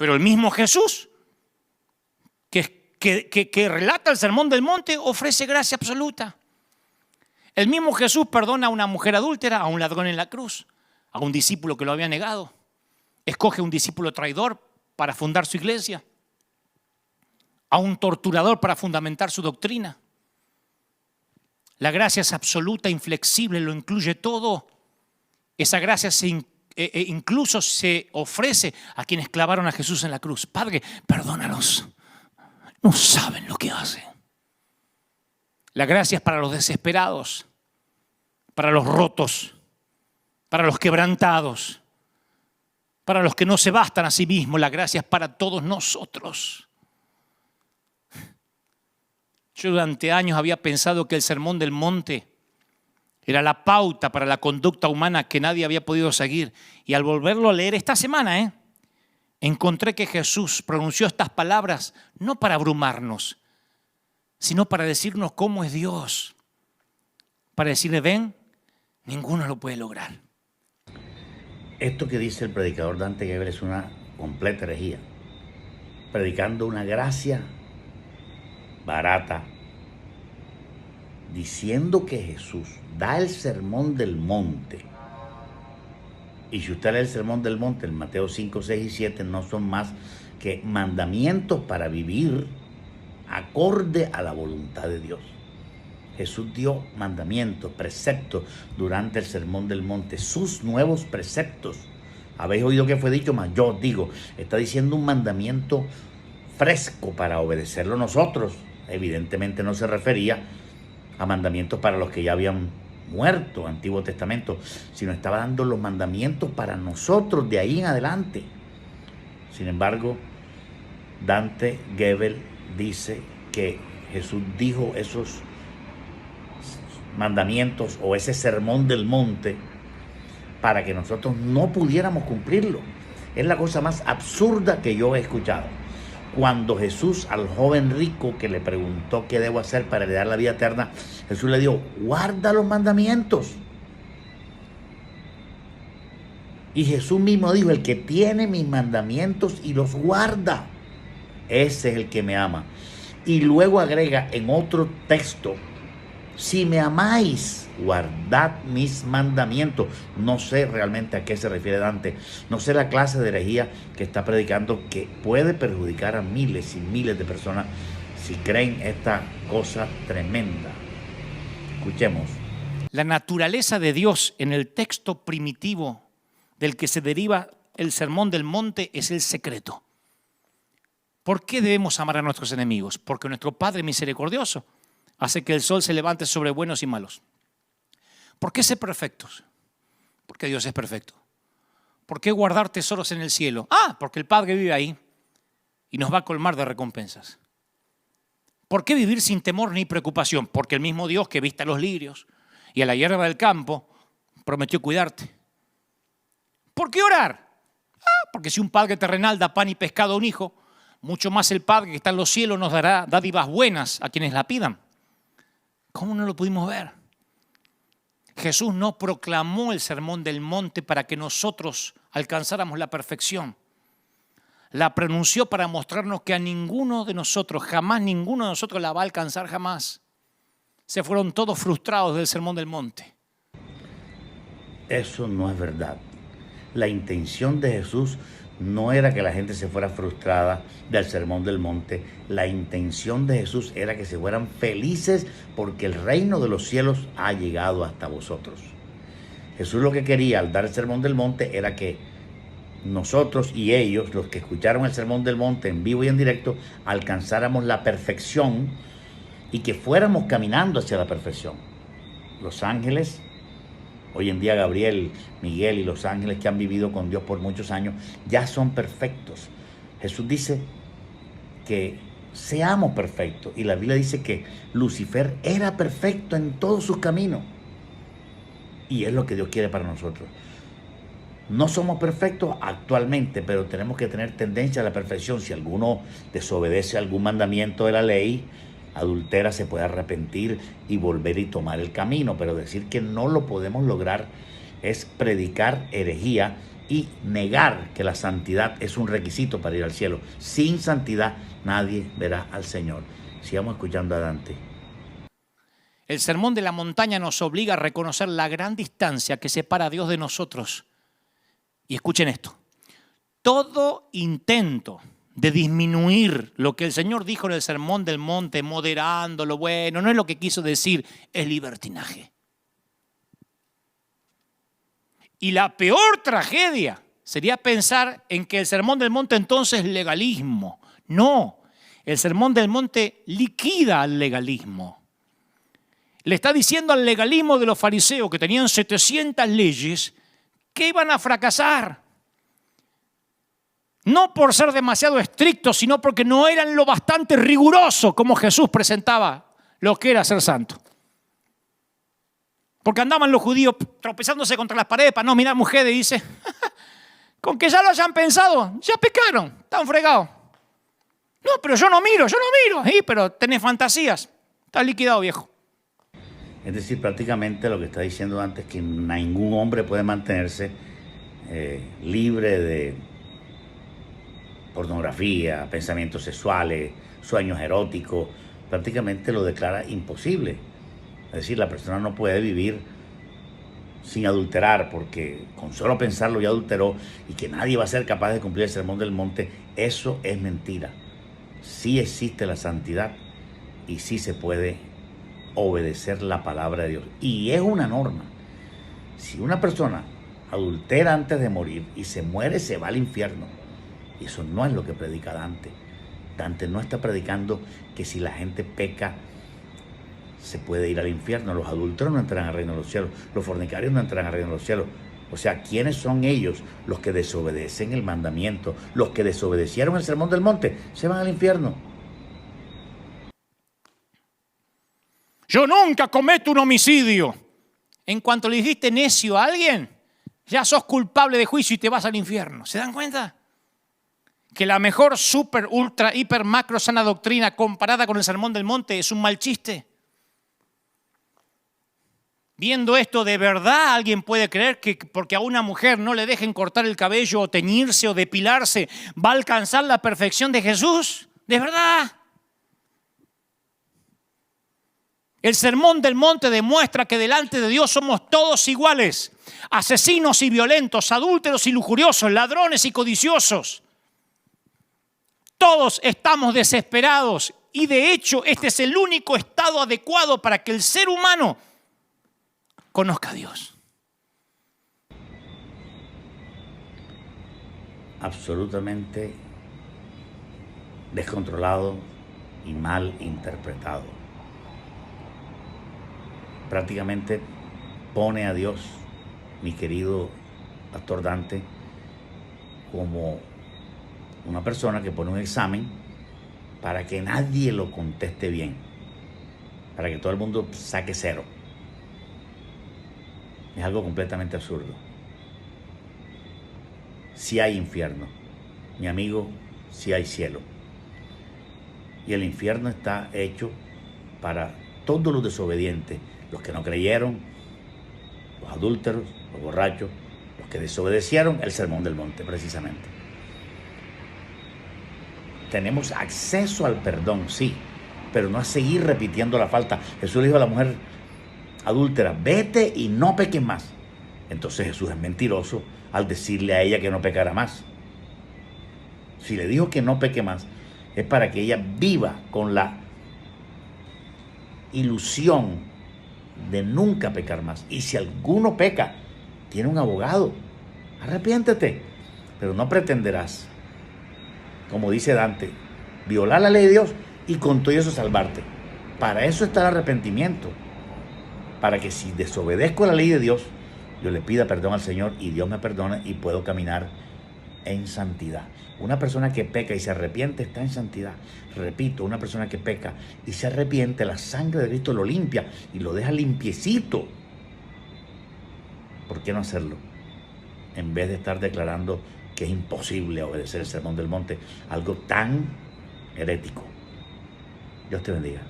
Pero el mismo Jesús que relata el Sermón del Monte ofrece gracia absoluta. El mismo Jesús perdona a una mujer adúltera, a un ladrón en la cruz, a un discípulo que lo había negado. Escoge un discípulo traidor para fundar su iglesia, a un torturador para fundamentar su doctrina. La gracia es absoluta, inflexible, lo incluye todo. Esa gracia incluso se ofrece a quienes clavaron a Jesús en la cruz. Padre, perdónalos, no saben lo que hacen. La gracia es para los desesperados, para los rotos, para los quebrantados, para los que no se bastan a sí mismos. La gracia es para todos nosotros. Yo durante años había pensado que el Sermón del Monte era la pauta para la conducta humana que nadie había podido seguir. Y al volverlo a leer esta semana, encontré que Jesús pronunció estas palabras no para abrumarnos, sino para decirnos cómo es Dios. Para decirle, ven, ninguno lo puede lograr. Esto que dice el predicador Dante Gebel es una completa herejía. Predicando una gracia barata, diciendo que Jesús da el Sermón del Monte. Y si usted lee el Sermón del Monte, en Mateo 5, 6 y 7, no son más que mandamientos para vivir acorde a la voluntad de Dios. Jesús dio mandamientos, preceptos durante el Sermón del Monte, sus nuevos preceptos. Habéis oído que fue dicho, mas yo os digo. Está diciendo un mandamiento fresco para obedecerlo nosotros. Evidentemente no se refería a mandamientos para los que ya habían muerto, Antiguo Testamento, sino estaba dando los mandamientos para nosotros de ahí en adelante. Sin embargo, Dante Gebel dice que Jesús dijo esos mandamientos o ese Sermón del Monte para que nosotros no pudiéramos cumplirlo. Es la cosa más absurda que yo he escuchado. Cuando Jesús al joven rico que le preguntó qué debo hacer para heredar la vida eterna, Jesús le dijo, guarda los mandamientos. Y Jesús mismo dijo, el que tiene mis mandamientos y los guarda, ese es el que me ama. Y luego agrega en otro texto, si me amáis, guardad mis mandamientos. No sé realmente a qué se refiere Dante. No sé la clase de herejía que está predicando, que puede perjudicar a miles y miles de personas si creen esta cosa tremenda. Escuchemos. La naturaleza de Dios en el texto primitivo del que se deriva el Sermón del Monte es el secreto. ¿Por qué debemos amar a nuestros enemigos? Porque nuestro Padre misericordioso hace que el sol se levante sobre buenos y malos. ¿Por qué ser perfectos? Porque Dios es perfecto. ¿Por qué guardar tesoros en el cielo? Porque el Padre vive ahí y nos va a colmar de recompensas. ¿Por qué vivir sin temor ni preocupación? Porque el mismo Dios que viste a los lirios y a la hierba del campo prometió cuidarte. ¿Por qué orar? Porque si un padre terrenal da pan y pescado a un hijo, mucho más el Padre que está en los cielos nos dará dádivas buenas a quienes la pidan. ¿Cómo no lo pudimos ver? Jesús no proclamó el Sermón del Monte para que nosotros alcanzáramos la perfección. La pronunció para mostrarnos que a ninguno de nosotros, jamás ninguno de nosotros la va a alcanzar jamás. Se fueron todos frustrados del Sermón del Monte. Eso no es verdad. La intención de Jesús no era que la gente se fuera frustrada del Sermón del Monte. La intención de Jesús era que se fueran felices porque el reino de los cielos ha llegado hasta vosotros. Jesús lo que quería al dar el Sermón del Monte era que nosotros y ellos, los que escucharon el Sermón del Monte en vivo y en directo, alcanzáramos la perfección y que fuéramos caminando hacia la perfección. Los ángeles, hoy en día Gabriel, Miguel y los ángeles que han vivido con Dios por muchos años, ya son perfectos. Jesús dice que seamos perfectos. Y la Biblia dice que Lucifer era perfecto en todos sus caminos. Y es lo que Dios quiere para nosotros. No somos perfectos actualmente, pero tenemos que tener tendencia a la perfección. Si alguno desobedece algún mandamiento de la ley, adultera, se puede arrepentir y volver y tomar el camino. Pero decir que no lo podemos lograr es predicar herejía y negar que la santidad es un requisito para ir al cielo. Sin santidad nadie verá al Señor. Sigamos escuchando a Dante. El sermón de la montaña nos obliga a reconocer la gran distancia que separa a Dios de nosotros. Y escuchen esto. Todo intento de disminuir lo que el Señor dijo en el sermón del monte, moderando lo bueno, no es lo que quiso decir, es libertinaje. Y la peor tragedia sería pensar en que el sermón del monte entonces es legalismo. No, el sermón del monte liquida al legalismo. Le está diciendo al legalismo de los fariseos que tenían 700 leyes que iban a fracasar. No por ser demasiado estrictos, sino porque no eran lo bastante riguroso como Jesús presentaba lo que era ser santo. Porque andaban los judíos tropezándose contra las paredes para no mirar mujeres y dice, con que ya lo hayan pensado, ya pecaron, están fregados. No, pero yo no miro. Sí, pero tenés fantasías, estás liquidado, viejo. Es decir, prácticamente lo que está diciendo antes es que ningún hombre puede mantenerse libre de pornografía, pensamientos sexuales, sueños eróticos. Prácticamente lo declara imposible. Es decir, la persona no puede vivir sin adulterar, porque con solo pensarlo ya adulteró y que nadie va a ser capaz de cumplir el sermón del monte. Eso es mentira. Sí existe la santidad y sí se puede obedecer la palabra de Dios. Y es una norma. Si una persona adultera antes de morir y se muere, se va al infierno. Y eso no es lo que predica Dante. Dante no está predicando que si la gente peca se puede ir al infierno. Los adúlteros no entrarán al reino de los cielos. Los fornicarios no entrarán al reino de los cielos. O sea, ¿quiénes son ellos? Los que desobedecen el mandamiento. Los que desobedecieron el sermón del monte se van al infierno. Yo nunca cometo un homicidio. En cuanto le dijiste necio a alguien, ya sos culpable de juicio y te vas al infierno. ¿Se dan cuenta? Que la mejor super, ultra, hiper, macro, sana doctrina comparada con el sermón del monte es un mal chiste. Viendo esto, ¿de verdad alguien puede creer que porque a una mujer no le dejen cortar el cabello o teñirse o depilarse va a alcanzar la perfección de Jesús? ¿De verdad? El sermón del monte demuestra que delante de Dios somos todos iguales. Asesinos y violentos, adúlteros y lujuriosos, ladrones y codiciosos. Todos estamos desesperados y de hecho este es el único estado adecuado para que el ser humano conozca a Dios. Absolutamente descontrolado y mal interpretado. Prácticamente pone a Dios, mi querido pastor Dante, como una persona que pone un examen para que nadie lo conteste bien, para que todo el mundo saque 0. Es algo completamente absurdo. Si hay infierno, mi amigo, si hay cielo. Y el infierno está hecho para todos los desobedientes, los que no creyeron, los adúlteros, los borrachos, los que desobedecieron el sermón del monte, precisamente. Tenemos acceso al perdón, sí, pero no a seguir repitiendo la falta. Jesús le dijo a la mujer adúltera, vete y no peques más. Entonces Jesús es mentiroso al decirle a ella que no pecara más. Si le dijo que no peque más, es para que ella viva con la ilusión de nunca pecar más. Y si alguno peca, tiene un abogado. Arrepiéntete, pero no pretenderás, como dice Dante, violar la ley de Dios y con todo eso salvarte. Para eso está el arrepentimiento. Para que si desobedezco la ley de Dios, yo le pida perdón al Señor y Dios me perdona y puedo caminar en santidad. Una persona que peca y se arrepiente está en santidad. Repito, una persona que peca y se arrepiente, la sangre de Cristo lo limpia y lo deja limpiecito. ¿Por qué no hacerlo? En vez de estar declarando que es imposible obedecer el sermón del monte, algo tan herético. Dios te bendiga.